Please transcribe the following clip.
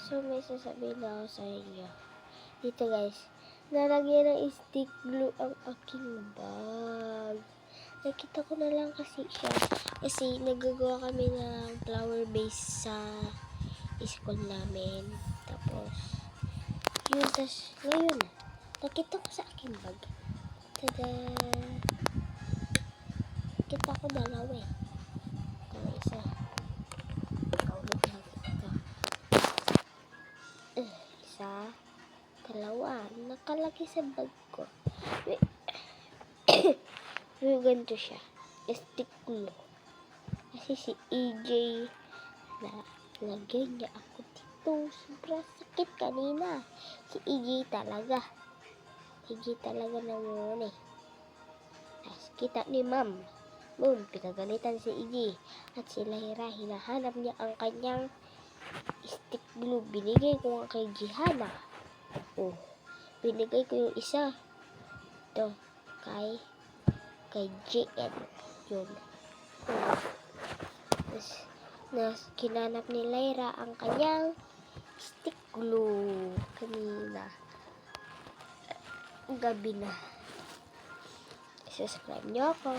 So, may sasabihin na ako sa inyo. Dito guys, nalagyan ng stick glue ang aking bag. Nakita ko na lang kasi siya. Kasi nagagawa kami ng flower base sa school namin. Tapos, yun. Tas, ngayon, nakita ko sa aking bag. Tada! Nakita ko dalawa eh. Ito isa. Kaulit lang ito. Isa. Dalawa. Nakalagay sa bag ko. May ganito siya. Stick glue. Kasi si EJ na lagay niya ako dito. Sobrang sakit kanina. Si EJ talaga. EJ talaga naman eh. As kita ni Ma'am. Boom, pinagalitan si EJ. At si Lahira, hinahanap niya ang kanyang stick glue. Binigay ko nga kay Jihana. Oh, binigay ko yung isa. Ito, kay JN. Yun. Kinanap ni Lyra ang kanyang stick glue kanina. Gabi na. Subscribe niyo ako.